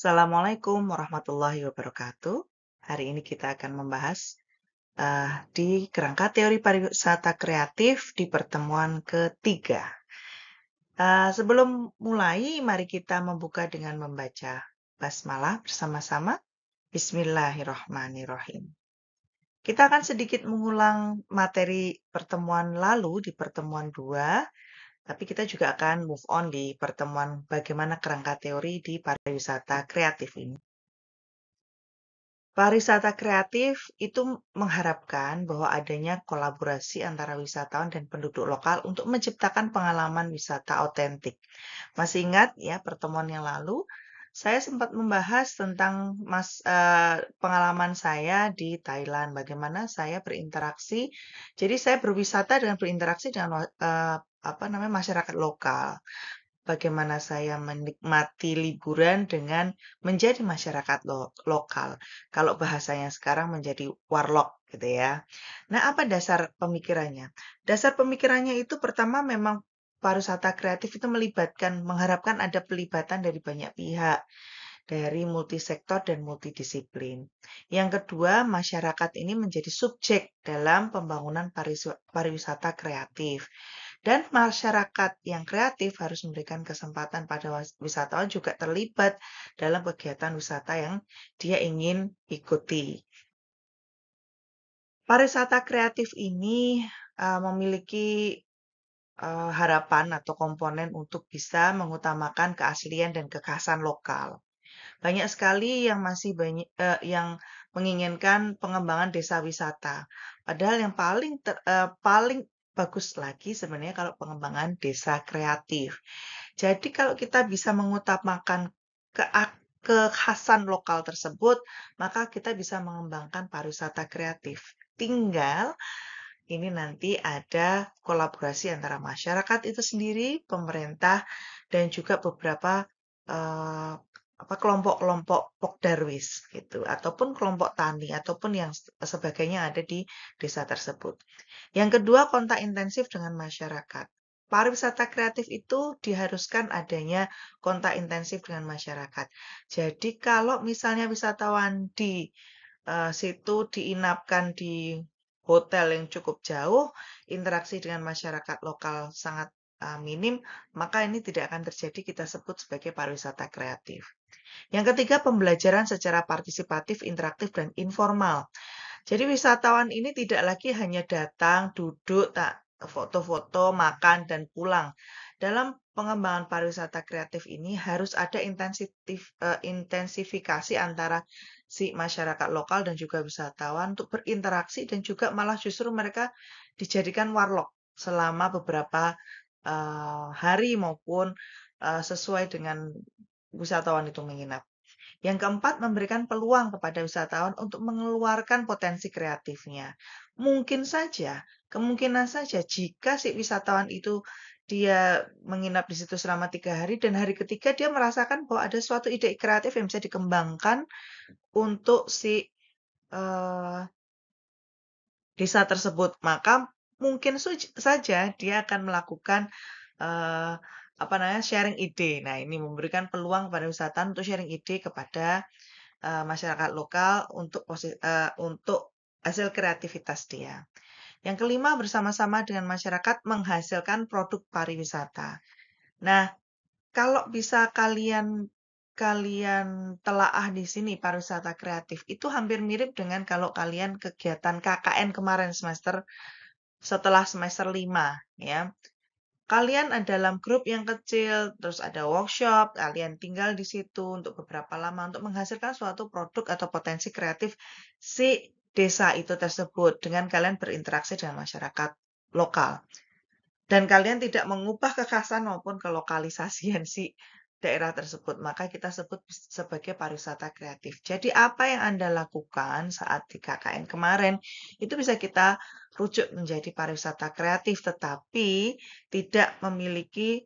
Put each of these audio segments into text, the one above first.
Assalamualaikum warahmatullahi wabarakatuh. Hari ini kita akan membahas di kerangka teori pariwisata kreatif di pertemuan ketiga. Sebelum mulai, mari kita membuka dengan membaca basmalah bersama-sama. Bismillahirrahmanirrahim. Kita akan sedikit mengulang materi pertemuan lalu di pertemuan 2, tapi kita juga akan move on di pertemuan bagaimana kerangka teori di pariwisata kreatif ini. Pariwisata kreatif itu mengharapkan bahwa adanya kolaborasi antara wisatawan dan penduduk lokal untuk menciptakan pengalaman wisata otentik. Masih ingat ya pertemuan yang lalu, saya sempat membahas tentang pengalaman saya di Thailand, bagaimana saya berinteraksi. Jadi saya berwisata dengan berinteraksi dengan masyarakat lokal. Bagaimana saya menikmati liburan dengan menjadi masyarakat lokal. Kalau bahasanya sekarang menjadi warlock gitu ya. Nah, apa dasar pemikirannya? Dasar pemikirannya itu pertama memang pariwisata kreatif itu mengharapkan ada pelibatan dari banyak pihak, dari multisektor dan multidisiplin. Yang kedua, masyarakat ini menjadi subjek dalam pembangunan pariwisata kreatif. Dan masyarakat yang kreatif harus memberikan kesempatan pada wisatawan juga terlibat dalam kegiatan wisata yang dia ingin ikuti. Pariwisata kreatif ini memiliki harapan atau komponen untuk bisa mengutamakan keaslian dan kekhasan lokal. Banyak sekali yang yang menginginkan pengembangan desa wisata. Padahal yang paling bagus lagi sebenarnya kalau pengembangan desa kreatif. Jadi kalau kita bisa mengutamakan kekhasan lokal tersebut, maka kita bisa mengembangkan pariwisata kreatif. Tinggal ini nanti ada kolaborasi antara masyarakat itu sendiri, pemerintah, dan juga beberapa eh, kelompok-kelompok Pokdarwis gitu, ataupun kelompok tani, ataupun yang sebagainya ada di desa tersebut. Yang kedua, kontak intensif dengan masyarakat. Pariwisata kreatif itu diharuskan adanya kontak intensif dengan masyarakat. Jadi kalau misalnya wisatawan di situ diinapkan di hotel yang cukup jauh, interaksi dengan masyarakat lokal sangat minim, maka ini tidak akan terjadi kita sebut sebagai pariwisata kreatif. Yang ketiga, pembelajaran secara partisipatif, interaktif, dan informal. Jadi wisatawan ini tidak lagi hanya datang, duduk, tak foto-foto, makan, dan pulang. Dalam pengembangan pariwisata kreatif ini harus ada intensifikasi antara si masyarakat lokal dan juga wisatawan untuk berinteraksi dan juga malah justru mereka dijadikan warlock selama beberapa hari maupun sesuai dengan wisatawan itu menginap. Yang keempat, memberikan peluang kepada wisatawan untuk mengeluarkan potensi kreatifnya. Kemungkinan saja jika si wisatawan itu dia menginap di situ selama 3 hari dan hari ketiga dia merasakan bahwa ada suatu ide kreatif yang bisa dikembangkan untuk si eh, desa tersebut, maka mungkin saja dia akan melakukan eh, sharing ide. Nah, ini memberikan peluang pada wisatawan untuk sharing ide kepada masyarakat lokal untuk hasil kreativitas dia. Yang kelima, bersama-sama dengan masyarakat menghasilkan produk pariwisata. Nah, kalau bisa kalian telaah di sini pariwisata kreatif itu hampir mirip dengan kalau kalian kegiatan KKN kemarin setelah semester 5 ya. Kalian ada dalam grup yang kecil, terus ada workshop, kalian tinggal di situ untuk beberapa lama untuk menghasilkan suatu produk atau potensi kreatif si desa itu tersebut dengan kalian berinteraksi dengan masyarakat lokal. Dan kalian tidak mengubah kekhasan maupun kelokalisasian si daerah tersebut, maka kita sebut sebagai pariwisata kreatif. Jadi apa yang Anda lakukan saat di KKN kemarin, itu bisa kita rujuk menjadi pariwisata kreatif, tetapi tidak memiliki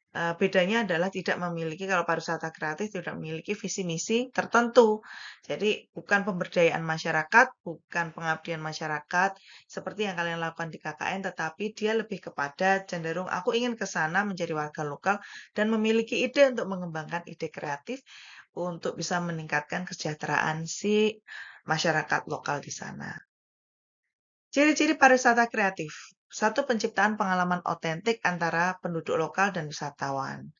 Bedanya adalah tidak memiliki kalau pariwisata kreatif tidak memiliki visi misi tertentu. Jadi bukan pemberdayaan masyarakat, bukan pengabdian masyarakat seperti yang kalian lakukan di KKN, tetapi dia lebih kepada cenderung aku ingin ke sana menjadi warga lokal dan memiliki ide untuk mengembangkan ide kreatif untuk bisa meningkatkan kesejahteraan si masyarakat lokal di sana. Ciri-ciri pariwisata kreatif. Satu, penciptaan pengalaman otentik antara penduduk lokal dan wisatawan.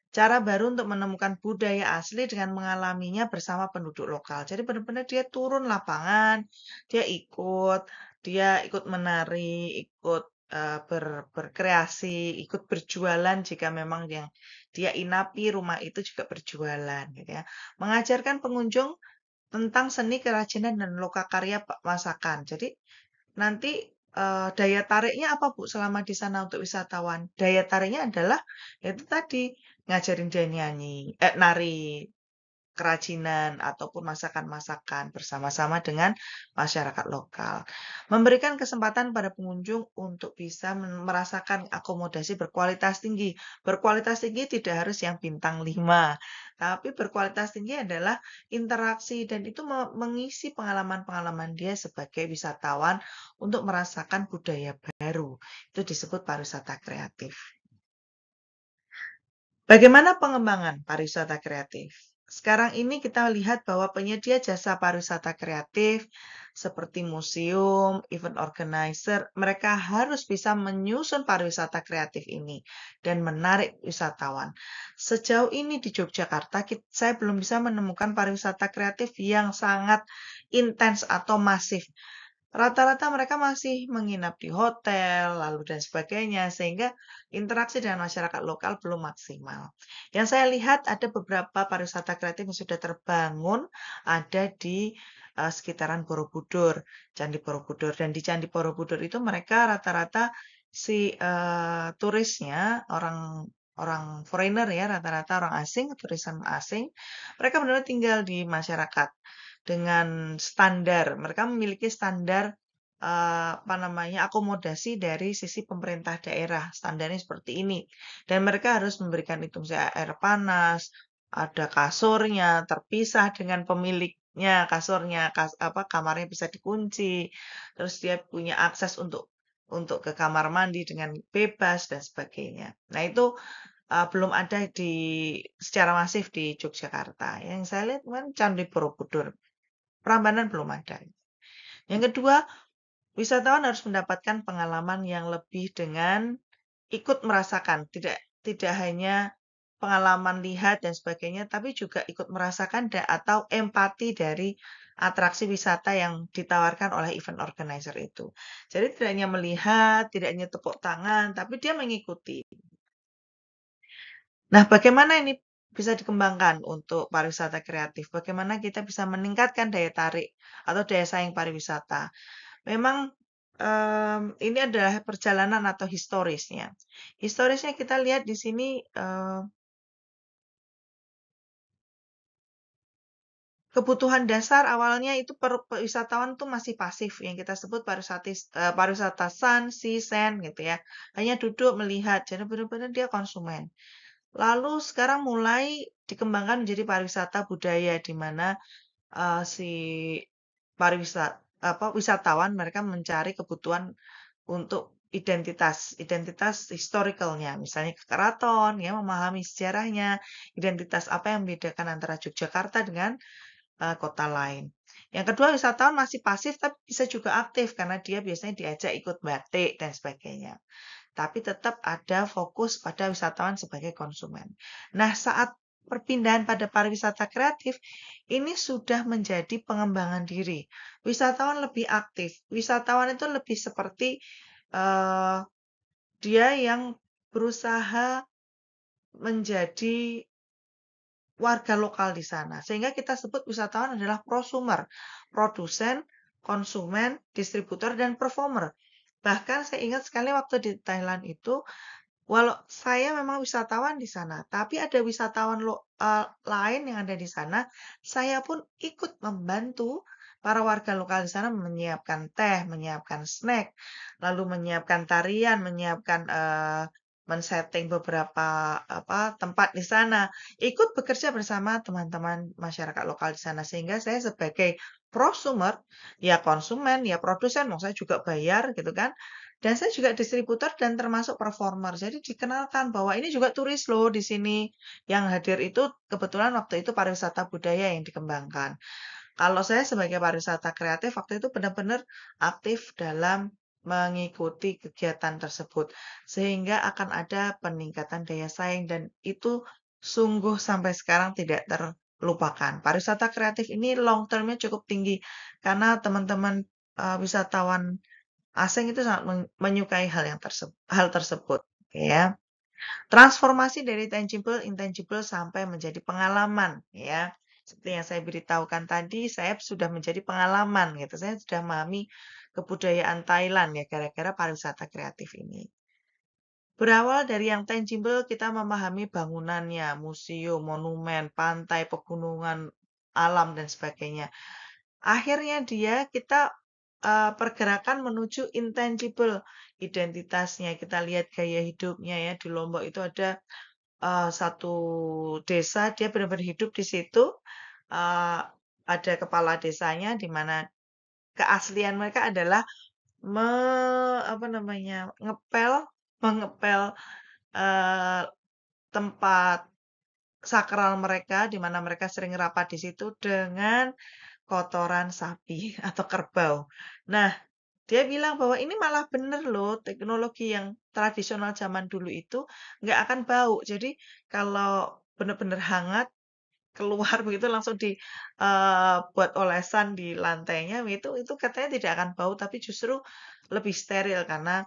Cara baru untuk menemukan budaya asli dengan mengalaminya bersama penduduk lokal. Jadi benar-benar dia turun lapangan, dia ikut menari, ikut berkreasi, ikut berjualan jika memang yang dia inapi rumah itu juga berjualan, gitu ya. Mengajarkan pengunjung tentang seni kerajinan dan lokakarya masakan. Jadi nanti daya tariknya apa Bu selama di sana untuk wisatawan? Daya tariknya adalah itu tadi ngajarin dia nyanyi, nari, kerajinan ataupun masakan-masakan bersama-sama dengan masyarakat lokal. Memberikan kesempatan pada pengunjung untuk bisa merasakan akomodasi berkualitas tinggi. Berkualitas tinggi tidak harus yang bintang 5, tapi berkualitas tinggi adalah interaksi dan itu mengisi pengalaman-pengalaman dia sebagai wisatawan untuk merasakan budaya baru. Itu disebut pariwisata kreatif. Bagaimana pengembangan pariwisata kreatif? Sekarang ini kita lihat bahwa penyedia jasa pariwisata kreatif seperti museum, event organizer, mereka harus bisa menyusun pariwisata kreatif ini dan menarik wisatawan. Sejauh ini di Yogyakarta, saya belum bisa menemukan pariwisata kreatif yang sangat intens atau masif. Rata-rata mereka masih menginap di hotel, lalu dan sebagainya, sehingga interaksi dengan masyarakat lokal belum maksimal. Yang saya lihat ada beberapa pariwisata kreatif yang sudah terbangun, ada di sekitaran Borobudur, Candi Borobudur. Dan di Candi Borobudur itu mereka rata-rata si turisnya, orang orang foreigner ya, rata-rata orang asing, turisme asing, mereka benar-benar tinggal di masyarakat dengan standar. Mereka memiliki standar apa namanya akomodasi dari sisi pemerintah daerah. Standarnya seperti ini. Dan mereka harus memberikan itu misalnya air panas, ada kasurnya terpisah dengan pemiliknya, kasurnya, apa kamarnya bisa dikunci. Terus dia punya akses untuk ke kamar mandi dengan bebas dan sebagainya. Nah, itu belum ada secara masif di Yogyakarta. Yang saya lihat kan Candi Borobudur. Prambanan belum ada. Yang kedua, wisatawan harus mendapatkan pengalaman yang lebih dengan ikut merasakan, tidak hanya pengalaman lihat dan sebagainya, tapi juga ikut merasakan atau empati dari atraksi wisata yang ditawarkan oleh event organizer itu. Jadi tidak hanya melihat, tidak hanya tepuk tangan, tapi dia mengikuti. Nah, bagaimana ini bisa dikembangkan untuk pariwisata kreatif? Bagaimana kita bisa meningkatkan daya tarik atau daya saing pariwisata? Memang ini adalah perjalanan atau historisnya. Historisnya kita lihat di sini kebutuhan dasar awalnya itu wisatawan tuh masih pasif yang kita sebut pariwisata sun, sea, sand gitu ya. Hanya duduk melihat, jadi benar-benar dia konsumen. Lalu sekarang mulai dikembangkan menjadi pariwisata budaya di mana si wisatawan mereka mencari kebutuhan untuk identitas historicalnya, misalnya ke keraton, ya memahami sejarahnya, identitas apa yang membedakan antara Yogyakarta dengan kota lain. Yang kedua, wisatawan masih pasif tapi bisa juga aktif karena dia biasanya diajak ikut batik dan sebagainya. Tapi tetap ada fokus pada wisatawan sebagai konsumen. Nah, saat perpindahan pada pariwisata kreatif, ini sudah menjadi pengembangan diri. Wisatawan lebih aktif. Wisatawan itu lebih seperti dia yang berusaha menjadi warga lokal di sana. Sehingga kita sebut wisatawan adalah prosumer, produsen, konsumen, distributor, dan performer. Bahkan saya ingat sekali waktu di Thailand itu, walau saya memang wisatawan di sana, tapi ada wisatawan lain yang ada di sana, saya pun ikut membantu para warga lokal di sana menyiapkan teh, menyiapkan snack, lalu menyiapkan tarian, menyiapkan men-setting beberapa tempat di sana, ikut bekerja bersama teman-teman masyarakat lokal di sana. Sehingga saya sebagai prosumer, ya konsumen, ya produsen, mau saya juga bayar gitu kan. Dan saya juga distributor dan termasuk performer. Jadi dikenalkan bahwa ini juga turis loh di sini. Yang hadir itu kebetulan waktu itu pariwisata budaya yang dikembangkan. Kalau saya sebagai pariwisata kreatif waktu itu benar-benar aktif dalam mengikuti kegiatan tersebut, sehingga akan ada peningkatan daya saing dan itu sungguh sampai sekarang tidak terlupakan. Pariwisata kreatif ini long term-nya cukup tinggi karena teman-teman wisatawan asing itu sangat menyukai hal tersebut, ya. Transformasi dari tangible, intangible sampai menjadi pengalaman, ya. Seperti yang saya beritahukan tadi, saya sudah menjadi pengalaman gitu. Saya sudah memahami kebudayaan Thailand ya gara-gara pariwisata kreatif ini. Berawal dari yang tangible, kita memahami bangunannya, museum, monumen, pantai, pegunungan, alam dan sebagainya. Akhirnya kita pergerakan menuju intangible, identitasnya. Kita lihat gaya hidupnya ya. Di Lombok itu ada satu desa, dia benar-benar hidup di situ. eee, ada kepala desanya di mana keaslian mereka adalah me apa namanya, mengepel, eee, tempat sakral mereka, di mana mereka sering rapat di situ dengan kotoran sapi atau kerbau. Nah, dia bilang bahwa ini malah bener loh, teknologi yang tradisional zaman dulu itu nggak akan bau. Jadi kalau bener-bener hangat, keluar begitu langsung buat olesan di lantainya, itu katanya tidak akan bau, tapi justru lebih steril karena,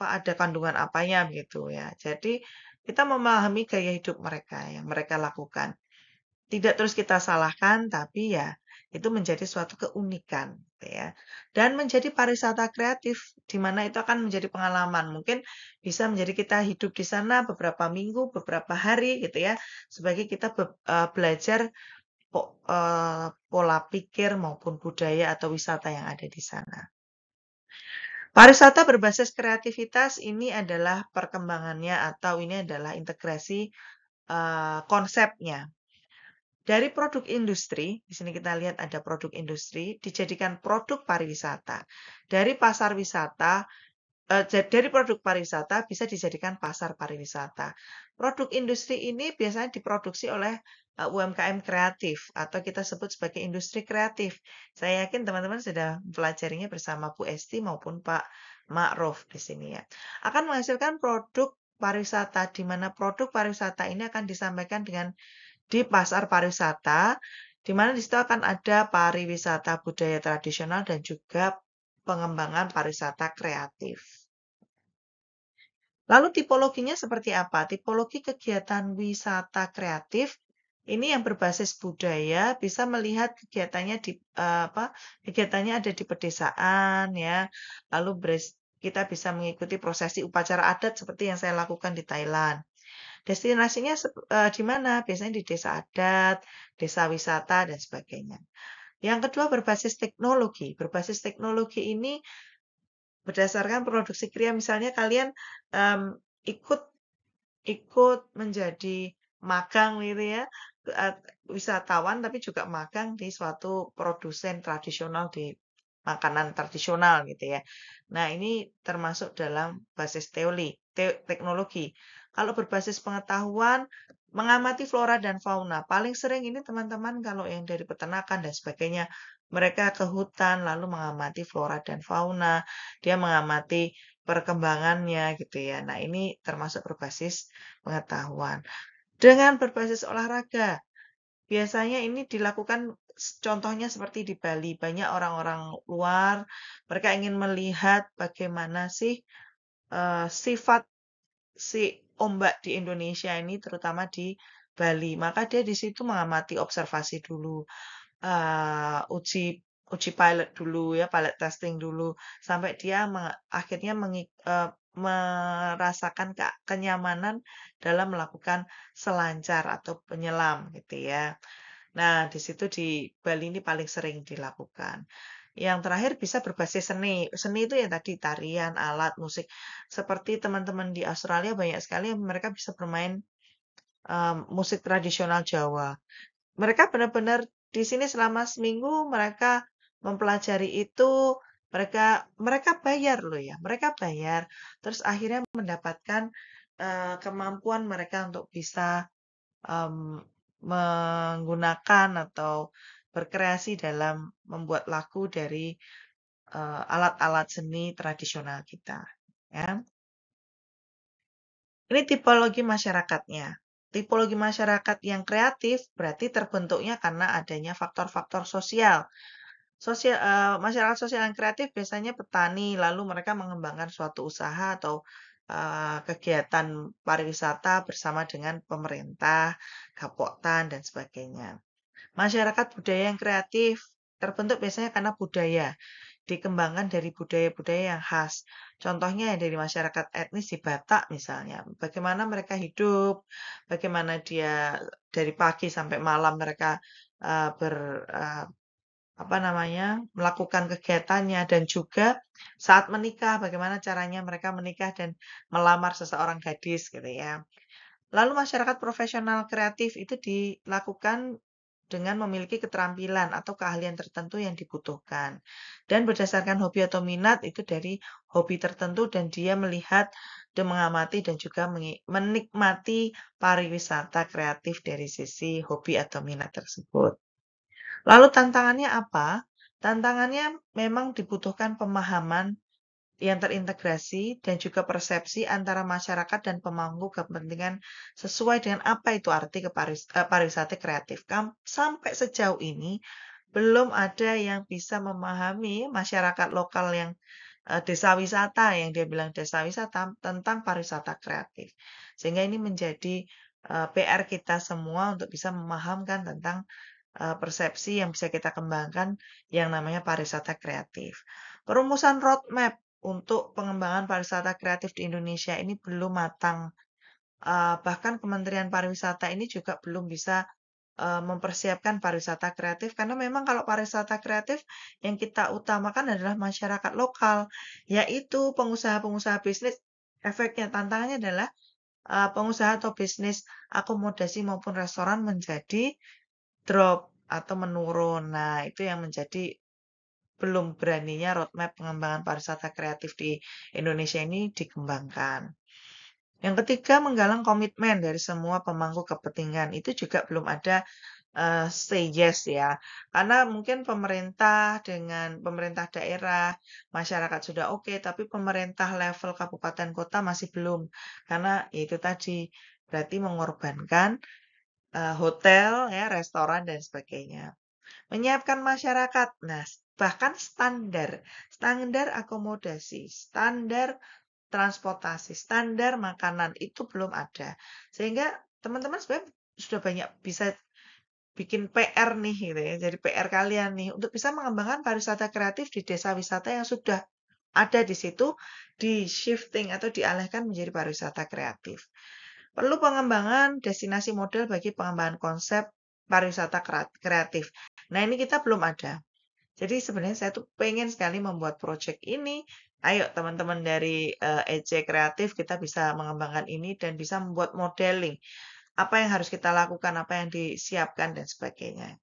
ada kandungan apanya begitu ya. Jadi kita memahami gaya hidup mereka yang mereka lakukan. Tidak terus kita salahkan, tapi ya itu menjadi suatu keunikan, gitu ya. Dan menjadi pariwisata kreatif, di mana itu akan menjadi pengalaman. Mungkin bisa menjadi kita hidup di sana beberapa minggu, beberapa hari, gitu ya, sebagai kita belajar pola pikir maupun budaya atau wisata yang ada di sana. Pariwisata berbasis kreativitas ini adalah perkembangannya atau ini adalah integrasi konsepnya. Dari produk industri, di sini kita lihat ada produk industri, dijadikan produk pariwisata. Dari pasar wisata, dari produk pariwisata bisa dijadikan pasar pariwisata. Produk industri ini biasanya diproduksi oleh UMKM kreatif atau kita sebut sebagai industri kreatif. Saya yakin teman-teman sudah mempelajarinya bersama Bu Esti maupun Pak Ma'ruf di sini ya. Akan menghasilkan produk pariwisata, di mana produk pariwisata ini akan disampaikan di pasar pariwisata, di mana di situ akan ada pariwisata budaya tradisional dan juga pengembangan pariwisata kreatif. Lalu tipologinya seperti apa? Tipologi kegiatan wisata kreatif ini yang berbasis budaya bisa melihat kegiatannya kegiatannya ada di pedesaan ya. Lalu kita bisa mengikuti prosesi upacara adat seperti yang saya lakukan di Thailand. Destinasinya di mana? Biasanya di desa adat, desa wisata, dan sebagainya. Yang kedua berbasis teknologi. Berbasis teknologi ini berdasarkan produksi kria, misalnya kalian ikut ikut menjadi magang gitu ya, wisatawan tapi juga magang di suatu produsen tradisional di makanan tradisional gitu ya. Nah, ini termasuk dalam basis teknologi. Kalau berbasis pengetahuan, mengamati flora dan fauna. Paling sering ini teman-teman kalau yang dari peternakan dan sebagainya, mereka ke hutan lalu mengamati flora dan fauna, dia mengamati perkembangannya gitu ya. Nah, ini termasuk berbasis pengetahuan. Dengan berbasis olahraga, biasanya ini dilakukan contohnya seperti di Bali. Banyak orang-orang luar, mereka ingin melihat bagaimana sih sifat si ombak di Indonesia ini, terutama di Bali. Maka dia di situ mengamati observasi dulu, uji uji pilot dulu ya, pilot testing dulu, sampai dia akhirnya merasakan kenyamanan dalam melakukan selancar atau penyelam gitu ya. Nah, di situ di Bali ini paling sering dilakukan. Yang terakhir bisa berbasis seni. Seni itu ya tadi tarian, alat, musik. Seperti teman-teman di Australia banyak sekali yang mereka bisa bermain musik tradisional Jawa. Mereka benar-benar di sini selama seminggu mereka mempelajari itu, mereka mereka bayar loh ya, mereka bayar. Terus akhirnya mendapatkan kemampuan mereka untuk bisa menggunakan atau berkreasi dalam membuat lagu dari alat-alat seni tradisional kita. Ya. Ini tipologi masyarakatnya. Tipologi masyarakat yang kreatif berarti terbentuknya karena adanya faktor-faktor sosial. Masyarakat sosial yang kreatif biasanya petani, lalu mereka mengembangkan suatu usaha atau kegiatan pariwisata bersama dengan pemerintah, Gapoktan, dan sebagainya. Masyarakat budaya yang kreatif terbentuk biasanya karena budaya, dikembangkan dari budaya-budaya yang khas. Contohnya ya dari masyarakat etnis di Batak misalnya, bagaimana mereka hidup, bagaimana dia dari pagi sampai malam mereka eh, ber eh, apa namanya melakukan kegiatannya dan juga saat menikah, bagaimana caranya mereka menikah dan melamar seseorang gadis gitu ya. Lalu masyarakat profesional kreatif itu dilakukan dengan memiliki keterampilan atau keahlian tertentu yang dibutuhkan. Dan berdasarkan hobi atau minat itu dari hobi tertentu dan dia melihat dan mengamati dan juga menikmati pariwisata kreatif dari sisi hobi atau minat tersebut. Lalu tantangannya apa? Tantangannya memang dibutuhkan pemahaman yang terintegrasi dan juga persepsi antara masyarakat dan pemangku kepentingan sesuai dengan apa itu arti pariwisata kreatif. Sampai sejauh ini belum ada yang bisa memahami masyarakat lokal yang desa wisata yang dia bilang desa wisata tentang pariwisata kreatif. Sehingga ini menjadi PR kita semua untuk bisa memahamkan tentang persepsi yang bisa kita kembangkan yang namanya pariwisata kreatif. Perumusan roadmap untuk pengembangan pariwisata kreatif di Indonesia ini belum matang. Bahkan Kementerian Pariwisata ini juga belum bisa mempersiapkan pariwisata kreatif karena memang kalau pariwisata kreatif yang kita utamakan adalah masyarakat lokal, yaitu pengusaha-pengusaha bisnis. Efeknya tantangannya adalah pengusaha atau bisnis akomodasi maupun restoran menjadi drop atau menurun. Nah, itu yang menjadi belum beraninya roadmap pengembangan pariwisata kreatif di Indonesia ini dikembangkan. Yang ketiga, menggalang komitmen dari semua pemangku kepentingan. Itu juga belum ada say yes ya. Karena mungkin pemerintah dengan pemerintah daerah, masyarakat sudah oke, tapi pemerintah level kabupaten kota masih belum. Karena itu tadi berarti mengorbankan hotel, ya, restoran dan sebagainya. Menyiapkan masyarakat. Nah, bahkan standar akomodasi, standar transportasi, standar makanan itu belum ada. Sehingga teman-teman sebenarnya sudah banyak bisa bikin PR nih gitu ya. Jadi PR kalian nih untuk bisa mengembangkan pariwisata kreatif di desa wisata yang sudah ada di situ di shifting atau dialihkan menjadi pariwisata kreatif. Perlu pengembangan destinasi model bagi pengembangan konsep pariwisata kreatif. Nah, ini kita belum ada. Jadi sebenarnya saya tuh pengen sekali membuat project ini. Ayo teman-teman dari EJ Kreatif kita bisa mengembangkan ini dan bisa membuat modeling. Apa yang harus kita lakukan, apa yang disiapkan dan sebagainya.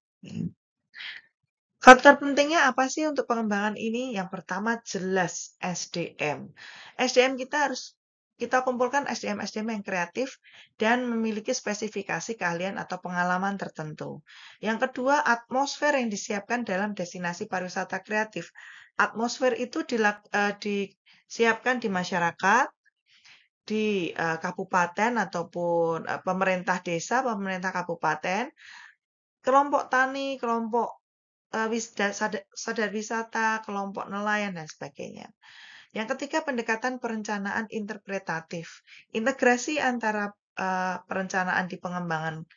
Faktor pentingnya apa sih untuk pengembangan ini? Yang pertama jelas SDM. SDM kita harus kita kumpulkan SDM-SDM yang kreatif dan memiliki spesifikasi keahlian atau pengalaman tertentu. Yang kedua, atmosfer yang disiapkan dalam destinasi pariwisata kreatif. Atmosfer itu disiapkan di masyarakat, di kabupaten ataupun pemerintah desa, pemerintah kabupaten, kelompok tani, kelompok sadar wisata, kelompok nelayan, dan sebagainya. Yang ketiga, pendekatan perencanaan interpretatif. Integrasi antara perencanaan di pengembangan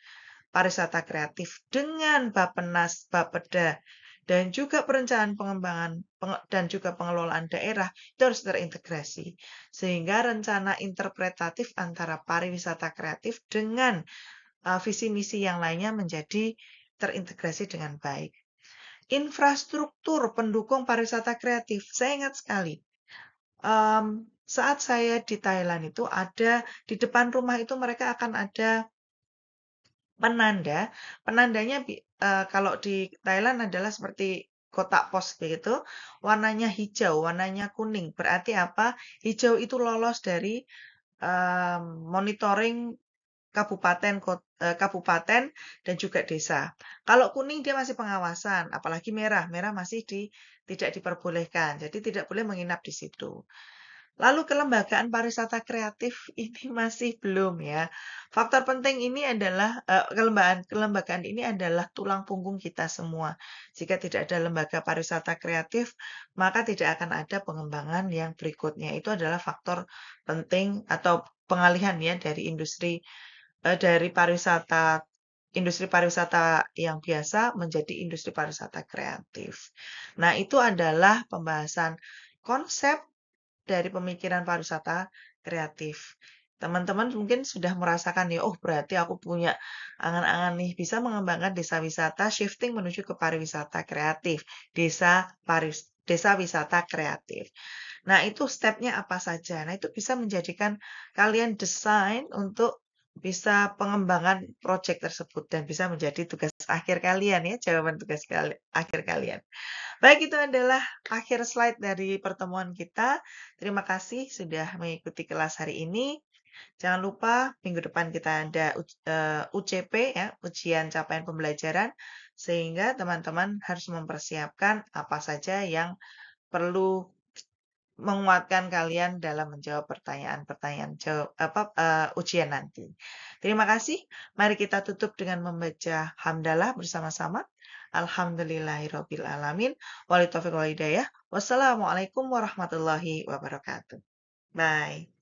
pariwisata kreatif dengan Bappenas, Bapeda, dan juga perencanaan pengembangan dan juga pengelolaan daerah itu harus terintegrasi. Sehingga rencana interpretatif antara pariwisata kreatif dengan visi misi yang lainnya menjadi terintegrasi dengan baik. Infrastruktur pendukung pariwisata kreatif. Saya ingat sekali, saat saya di Thailand itu ada di depan rumah itu mereka akan ada penanda. Penandanya kalau di Thailand adalah seperti kotak pos begitu, warnanya hijau, warnanya kuning. Berarti apa? Hijau itu lolos dari monitoring kabupaten dan juga desa. Kalau kuning dia masih pengawasan, apalagi merah, merah masih tidak diperbolehkan. Jadi tidak boleh menginap di situ. Lalu kelembagaan pariwisata kreatif ini masih belum ya. Faktor penting ini adalah kelembagaan ini adalah tulang punggung kita semua. Jika tidak ada lembaga pariwisata kreatif, maka tidak akan ada pengembangan yang berikutnya. Itu adalah faktor penting atau pengalihan ya dari industri pariwisata yang biasa menjadi industri pariwisata kreatif. Nah, itu adalah pembahasan konsep dari pemikiran pariwisata kreatif. Teman-teman mungkin sudah merasakan ya, oh berarti aku punya angan-angan nih bisa mengembangkan desa wisata shifting menuju ke pariwisata kreatif, desa wisata kreatif. Nah, itu stepnya apa saja? Nah, itu bisa menjadikan kalian desain untuk bisa pengembangan proyek tersebut dan bisa menjadi tugas akhir kalian ya, jawaban tugas akhir kalian. Baik, itu adalah akhir slide dari pertemuan kita. Terima kasih sudah mengikuti kelas hari ini. Jangan lupa minggu depan kita ada UCP ya, ujian capaian pembelajaran, sehingga teman-teman harus mempersiapkan apa saja yang perlu menguatkan kalian dalam menjawab pertanyaan-pertanyaan ujian nanti. Terima kasih. Mari kita tutup dengan membaca hamdalah bersama-sama. Alhamdulillahirabbil alamin. Wali taufiq wal hidayah. Wassalamualaikum warahmatullahi wabarakatuh. Bye.